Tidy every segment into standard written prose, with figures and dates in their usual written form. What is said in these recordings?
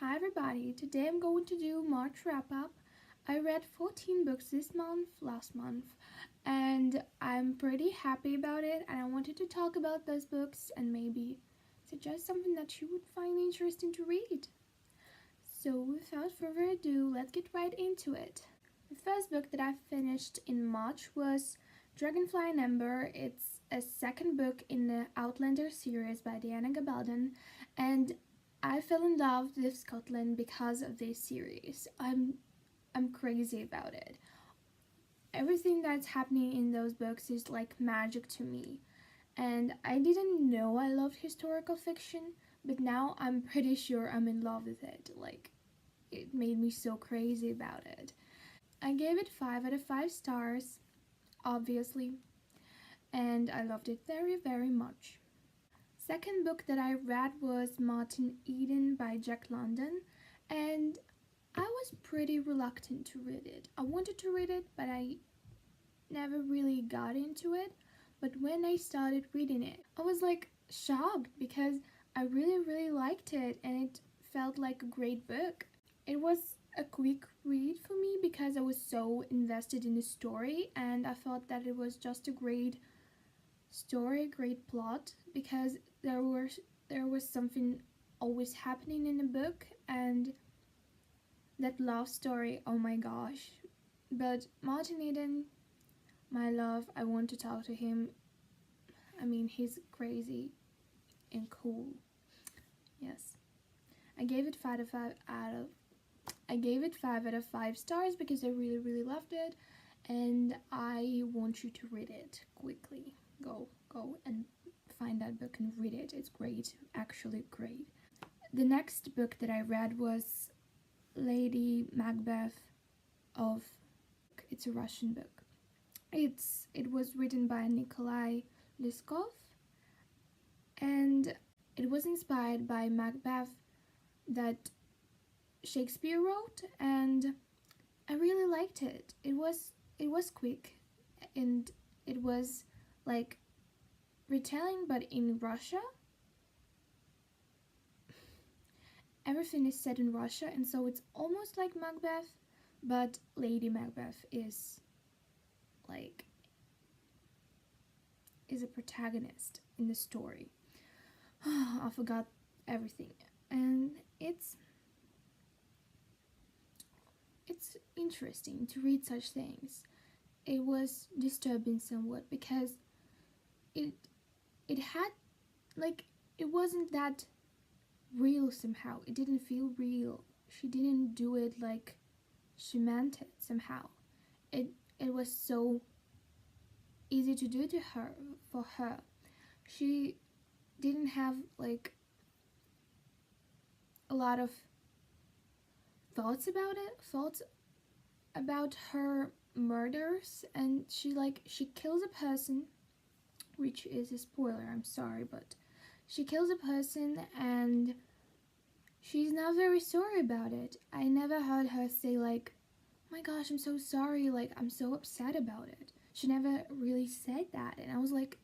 Hi everybody, today I'm going to do March wrap up. I read 14 books this month, last month, and I'm pretty happy about it, and I wanted to talk about those books and maybe suggest something that you would find interesting to read. So without further ado, let's get right into it. The first book that I finished in March was Dragonfly and Ember. It's a second book in the Outlander series by Diana Gabaldon, and I fell in love with Scotland because of this series. I'm crazy about it. Everything that's happening in those books is like magic to me. And I didn't know I loved historical fiction, but now I'm pretty sure I'm in love with it. Like, it made me so crazy about it. I gave it 5 out of 5 stars, obviously, and I loved it very, very much. Second book that I read was Martin Eden by Jack London, and I was pretty reluctant to read it. I wanted to read it, but I never really got into it. But when I started reading it, I was like shocked because I really, really liked it and it felt like a great book. It was a quick read for me because I was so invested in the story and I thought that it was just a great story, great plot, because there was something always happening in the book, and that love story, oh my gosh. But Martin Eden, my love, I want to talk to him. I mean, he's crazy and cool. Yes. I gave it 5 out of 5 stars because I really, really loved it, and I want you to read it quickly. Go and find that book and read it. It's great, actually great. The next book that I read was Lady Macbeth of, it's a Russian book. It was written by Nikolai Lyskov, and it was inspired by Macbeth that Shakespeare wrote, and I really liked it. It was quick, and it was like retelling but in Russia. Everything is set in Russia, and so it's almost like Macbeth, but Lady Macbeth is a protagonist in the story. I forgot everything, and it's interesting to read such things. It was disturbing somewhat because it had it wasn't that real somehow. It didn't feel real. She didn't do it like she meant it somehow. It was so easy to do to her for her. She didn't have like a lot of thoughts about her murders, and she kills a person, which is a spoiler, I'm sorry, but she kills a person and she's not very sorry about it. I never heard her say like, oh my gosh, I'm so sorry, like I'm so upset about it. She never really said that, and I was like,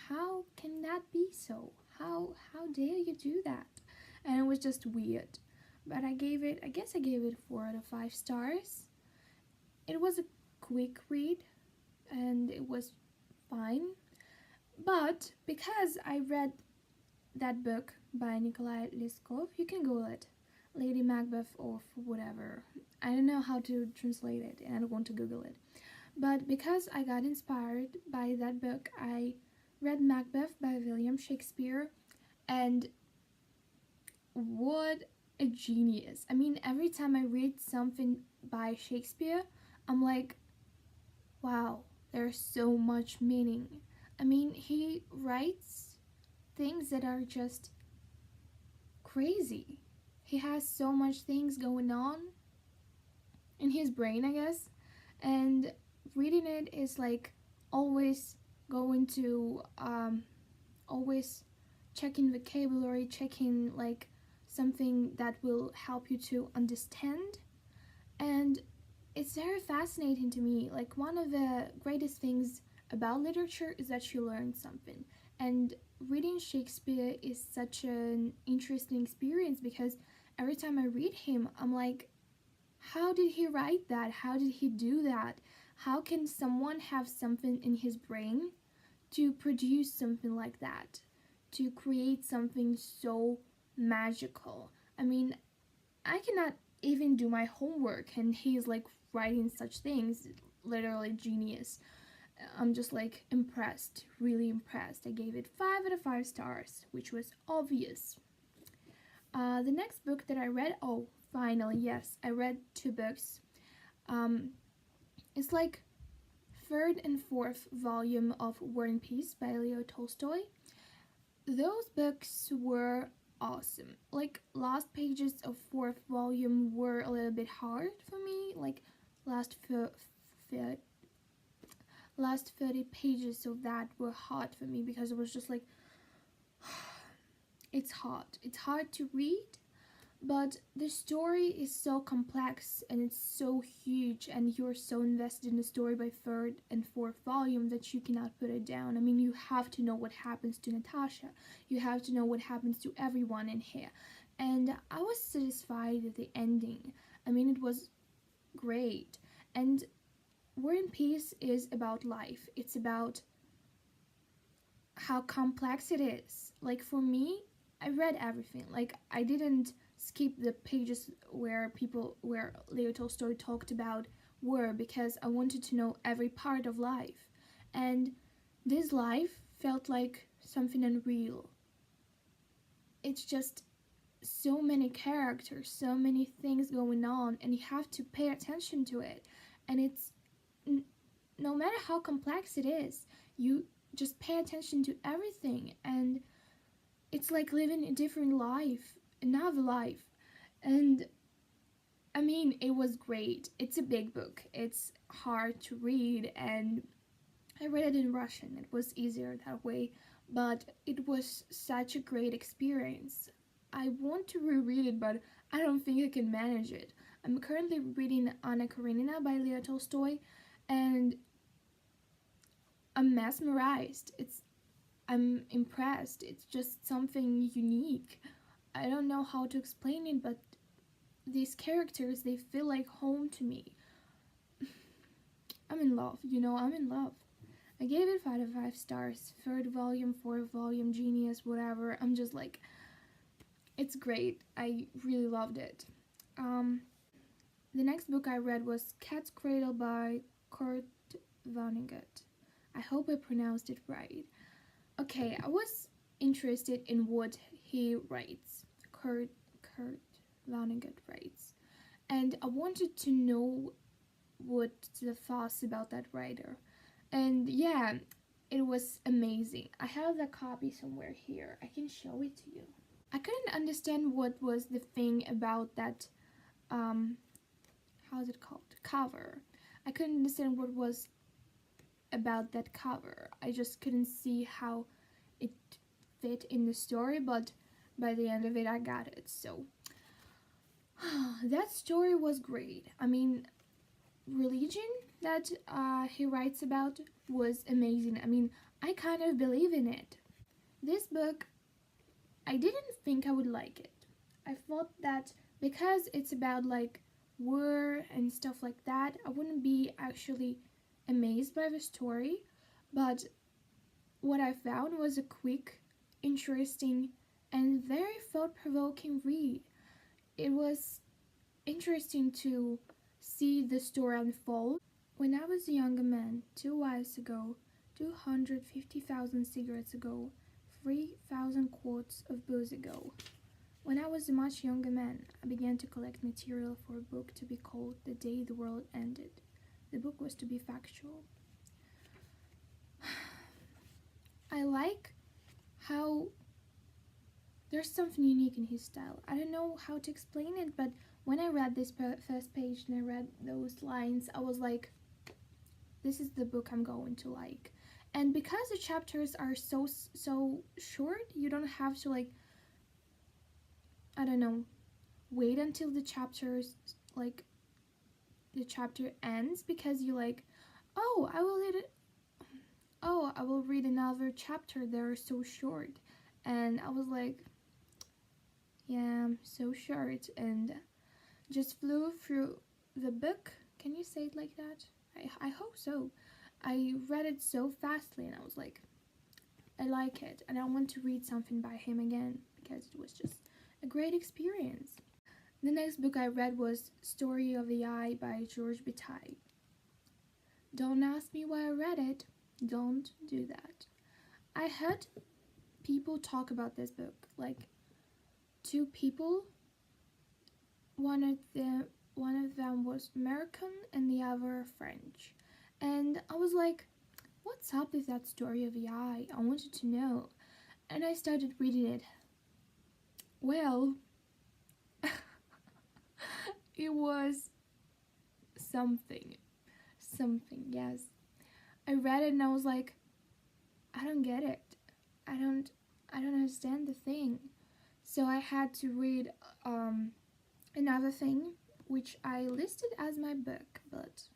how can that be so? How dare you do that? And it was just weird. But I gave it 4 out of 5 stars. It was a quick read and it was fine. But because I read that book by Nikolai Lyskov, you can Google it, Lady Macbeth or whatever. I don't know how to translate it and I don't want to Google it. But because I got inspired by that book, I read Macbeth by William Shakespeare, and what a genius. I mean, every time I read something by Shakespeare, I'm like, wow, there's so much meaning. I mean, he writes things that are just crazy. He has so much things going on in his brain, I guess, and reading it is like always going to always checking vocabulary, checking like something that will help you to understand. And it's very fascinating to me. Like, one of the greatest things about literature is that you learn something, and reading Shakespeare is such an interesting experience because every time I read him, I'm like, how did he write that? How did he do that? How can someone have something in his brain to produce something like that? To create something so magical? I mean, I cannot even do my homework, and he's like writing such things. Literally genius. I'm just like impressed, really impressed. I gave it 5 out of 5 stars, which was obvious. The next book that I read, oh, finally, yes, I read 2 books. It's like third and fourth volume of War and Peace by Leo Tolstoy. Those books were awesome. Like last pages of fourth volume were a little bit hard for me. Like last 30 pages of that were hard for me because it was just like it's hard to read, but the story is so complex and it's so huge, and you're so invested in the story by third and fourth volume that you cannot put it down. I mean, you have to know what happens to Natasha, you have to know what happens to everyone in here, and I was satisfied with the ending. I mean, it was great. And War and Peace is about life. It's about how complex it is. Like for me, I read everything. Like I didn't skip the pages where Leo Tolstoy talked about war because I wanted to know every part of life. And this life felt like something unreal. It's just so many characters, so many things going on, and you have to pay attention to it. And it's no matter how complex it is, you just pay attention to everything, and it's like living a different life, another life. And I mean, it was great. It's a big book, it's hard to read, and I read it in Russian. It was easier that way, but it was such a great experience. I want to reread it, but I don't think I can manage it. I'm currently reading Anna Karenina by Leo Tolstoy, and I'm mesmerized. I'm impressed. It's just something unique. I don't know how to explain it, but these characters, they feel like home to me. I'm in love, I'm in love. I gave it 5 out of 5 stars. Third volume, fourth volume, genius, whatever. I'm just like, it's great. I really loved it. The next book I read was Cat's Cradle by Kurt Vonnegut. I hope I pronounced it right. Okay, I was interested in what he writes. Kurt Vonnegut writes. And I wanted to know what's the fuss about that writer. And yeah, it was amazing. I have the copy somewhere here. I can show it to you. I couldn't understand what was the thing about that, how's it called? Cover. I couldn't understand what was about that cover. I just couldn't see how it fit in the story, but by the end of it I got it. So that story was great. I mean, religion that he writes about was amazing. I mean, I kind of believe in it. This book, I didn't think I would like it. I thought that because it's about like war and stuff like that, I wouldn't be actually amazed by the story, but what I found was a quick, interesting, and very thought-provoking read. It was interesting to see the story unfold. When I was a younger man, 2 wives ago, 250,000 cigarettes ago, 3,000 quarts of booze ago. When I was a much younger man, I began to collect material for a book to be called The Day the World Ended. The book was to be factual. I like how there's something unique in his style. I don't know how to explain it, but when I read this first page and I read those lines, I was like, this is the book I'm going to like. And because the chapters are so short, you don't have to like, I don't know, wait until the chapter ends, because you like, oh, I will read it. oh, I will read another chapter, they're so short. And I was like, yeah, so short, and just flew through the book. Can you say it like that? I hope so. I read it so fastly, and I was like, I like it, and I want to read something by him again because it was just a great experience. The next book I read was Story of the Eye by George Bataille. Don't ask me why I read it. Don't do that. I heard people talk about this book, like two people. One of them was American and the other French. And I was like, what's up with that Story of the Eye? I wanted to know. And I started reading it. Well, it was something. Something, yes. I read it and I was like, I don't get it. I don't understand the thing. So I had to read another thing which I listed as my book, but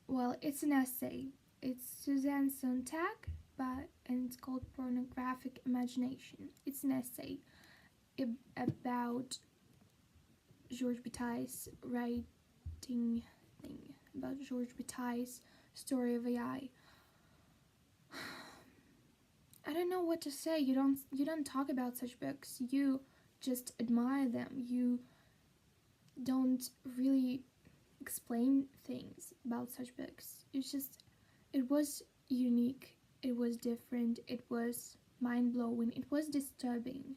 well, it's an essay. It's Suzanne Sontag, and it's called Pornographic Imagination. It's an essay about George Bataille's writing thing, about George Bataille's Story of AI. I don't know what to say. You don't talk about such books. You just admire them. You don't really explain things about such books. It was unique. It was different. It was mind-blowing. It was disturbing.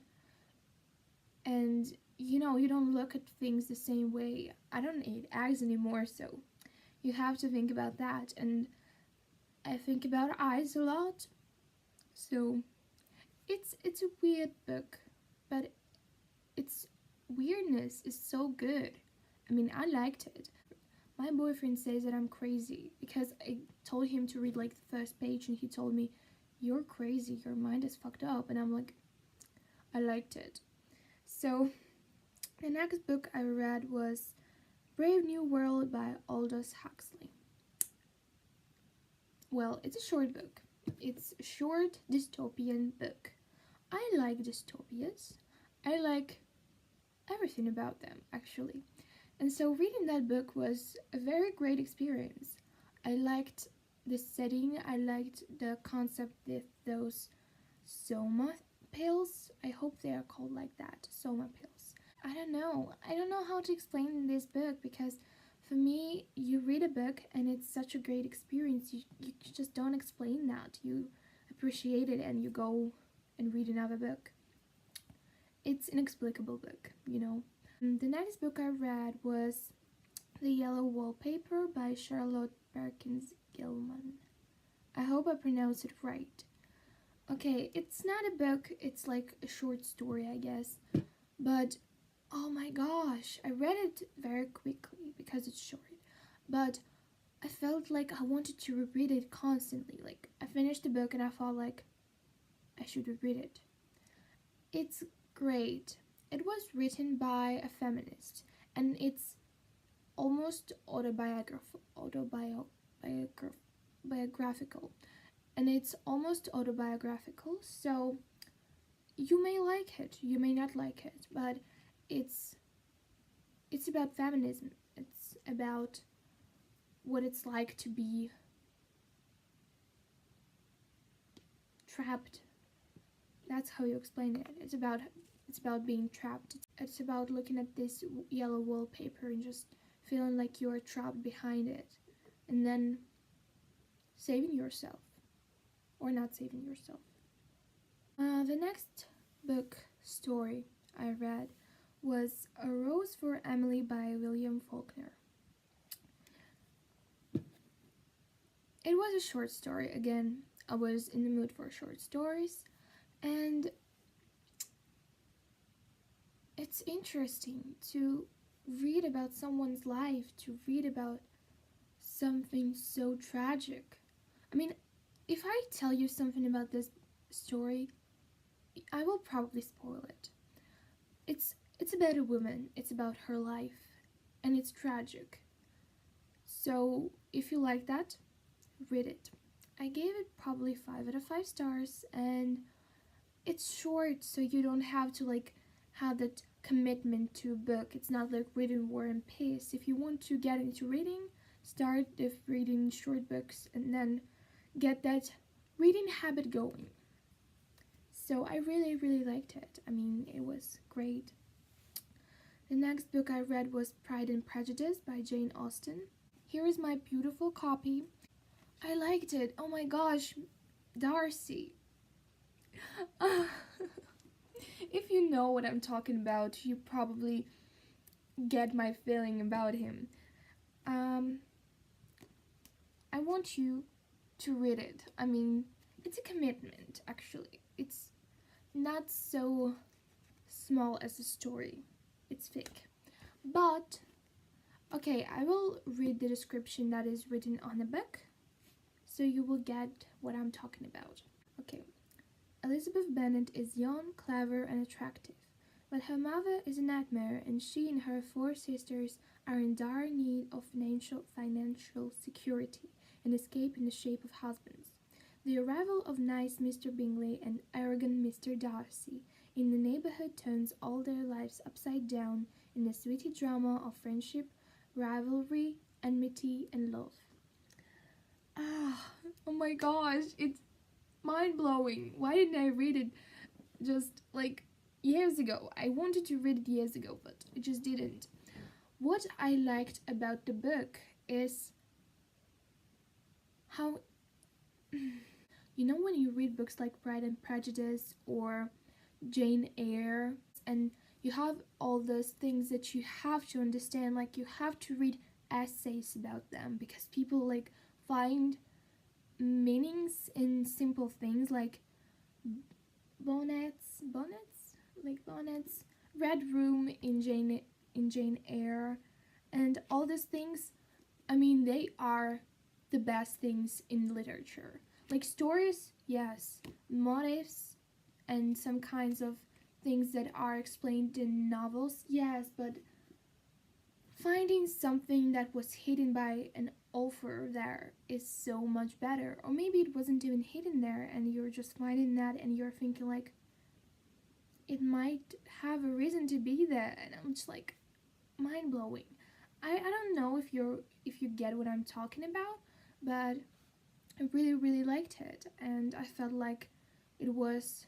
And you don't look at things the same way. I don't eat eggs anymore, so you have to think about that. And I think about eyes a lot. So it's a weird book, but its weirdness is so good. I mean, I liked it. My boyfriend says that I'm crazy because I told him to read like the first page and he told me, you're crazy, your mind is fucked up. And I'm like, I liked it. So the next book I read was Brave New World by Aldous Huxley. Well, it's a short book. It's a short dystopian book. I like dystopias. I like everything about them, actually. And so reading that book was a very great experience. I liked the setting. I liked the concept with those soma pills. I hope they are called like that, soma pills. I don't know how to explain this book because for me, you read a book and it's such a great experience. You just don't explain that. You appreciate it and you go and read another book. It's an inexplicable book, The next book I read was The Yellow Wallpaper by Charlotte Perkins Gilman. I hope I pronounced it right. Okay, it's not a book, it's like a short story, I guess. But oh my gosh, I read it very quickly because it's short. But I felt like I wanted to reread it constantly. Like, I finished the book and I felt like I should reread it. It's great. It was written by a feminist, and it's almost autobiographical, and it's almost autobiographical. So you may like it, you may not like it, but it's about feminism. It's about what it's like to be trapped. That's how you explain it. It's about being trapped. It's about looking at this yellow wallpaper and just feeling like you're trapped behind it, and then saving yourself or not saving yourself. The next book story I read was A Rose for Emily by William Faulkner. It was a short story. Again, I was in the mood for short stories, and it's interesting to read about someone's life, to read about something so tragic. I mean, if I tell you something about this story, I will probably spoil it. It's about a woman, it's about her life, and it's tragic. So if you like that, read it. I gave it probably 5 out of 5 stars, and it's short, so you don't have to like have that commitment to a book. It's not like reading War and Peace. If you want to get into reading, start with reading short books and then get that reading habit going. So I really, really liked it. I mean, it was great. The next book I read was Pride and Prejudice by Jane Austen. Here is my beautiful copy. I liked it. Oh my gosh, Darcy. If you know what I'm talking about, you probably get my feeling about him. I want you to read it. I mean, it's a commitment, actually. It's not so small as a story. It's fake. But, okay, I will read the description that is written on the book, so you will get what I'm talking about. Okay. Elizabeth Bennet is young, clever, and attractive, but her mother is a nightmare, and she and her 4 sisters are in dire need of financial security and escape in the shape of husbands. The arrival of nice Mr. Bingley and arrogant Mr. Darcy in the neighborhood turns all their lives upside down in the sweetie drama of friendship, rivalry, enmity, and love. Oh my gosh, it's mind-blowing. Why didn't I read it just like years ago? I wanted to read it years ago, but I just didn't. What I liked about the book is how you know when you read books like Pride and Prejudice or Jane Eyre, and you have all those things that you have to understand, like you have to read essays about them because people like find meanings in simple things like bonnets, red room in Jane Eyre, and all those things. I mean, they are the best things in literature. Like stories, yes, motifs, and some kinds of things that are explained in novels, yes, but finding something that was hidden by an author there is so much better. Or maybe it wasn't even hidden there and you're just finding that and you're thinking like it might have a reason to be there, and I'm just like mind blowing. I don't know if you get what I'm talking about, but I really, really liked it, and I felt like it was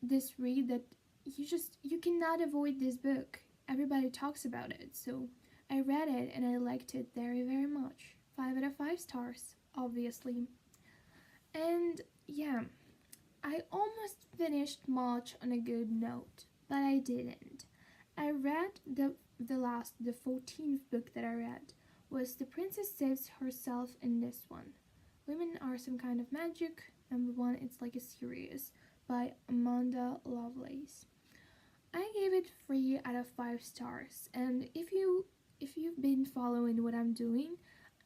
this read that you cannot avoid this book. Everybody talks about it, so I read it and I liked it very, very much. 5 out of 5 stars, obviously. And yeah, I almost finished March on a good note, but I didn't. I read the 14th book that I read was The Princess Saves Herself in this one. Women Are Some Kind of Magic, number 1, it's like a series by Amanda Lovelace. I gave it 3 out of 5 stars, and if you've been following what I'm doing,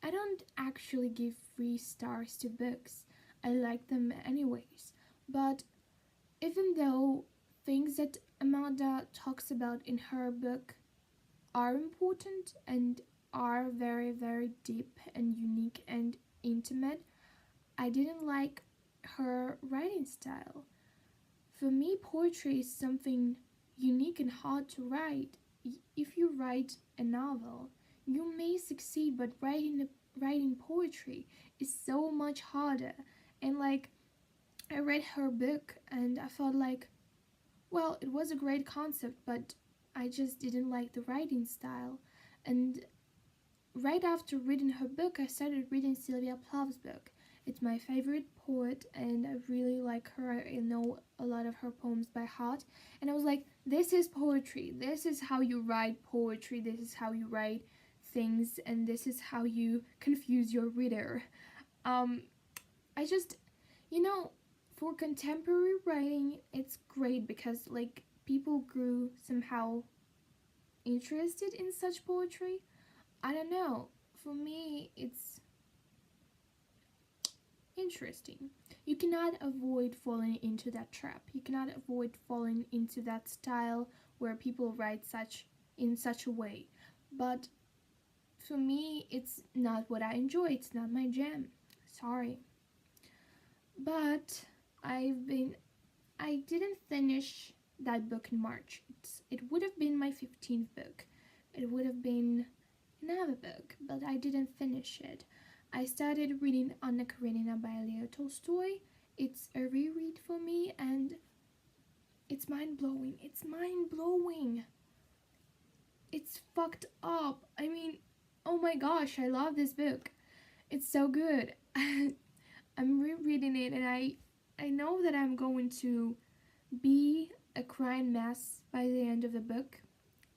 I don't actually give 3 stars to books. I like them anyways. But even though things that Amanda talks about in her book are important and are very, very deep and unique and intimate, I didn't like her writing style. For me, poetry is something unique and hard to write. If you write a novel, you may succeed, but writing poetry is so much harder. And like, I read her book and I felt like, well, it was a great concept, but I just didn't like the writing style. And right after reading her book, I started reading Sylvia Plath's book. It's my favorite poet and I really like her. I know a lot of her poems by heart. And I was like, this is poetry. This is how you write poetry. This is how you write things. And this is how you confuse your reader. I just, for contemporary writing, it's great because like people grew somehow interested in such poetry. I don't know. For me, it's interesting. You cannot avoid falling into that trap. You cannot avoid falling into that style where people write in such a way. But for me, it's not what I enjoy. It's not my jam. sorry. But I didn't finish that book in March. It would have been my 15th book. It would have been another book, but I didn't finish it. I started reading Anna Karenina by Leo Tolstoy. It's a reread for me, and it's mind-blowing. It's mind-blowing. It's fucked up. I mean, oh my gosh, I love this book. It's so good. I'm rereading it, and I know that I'm going to be a crying mess by the end of the book,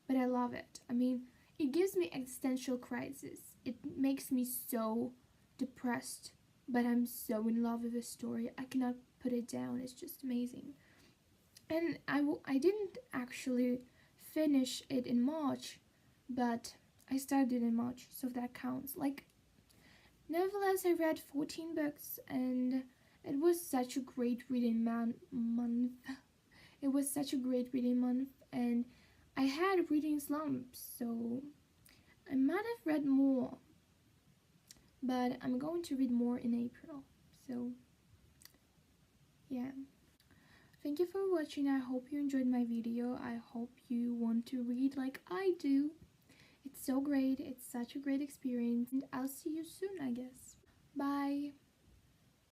but I love it. I mean, it gives me existential crisis. It makes me so depressed, but I'm so in love with the story. I cannot put it down. It's just amazing. And I didn't actually finish it in March, but I started in March, so that counts. Like, nevertheless, I read 14 books, and it was such a great reading month. It was such a great reading month, and I had reading slumps, so I might have read more, but I'm going to read more in April. So, yeah. Thank you for watching. I hope you enjoyed my video. I hope you want to read like I do. It's so great. It's such a great experience. And I'll see you soon, I guess. Bye.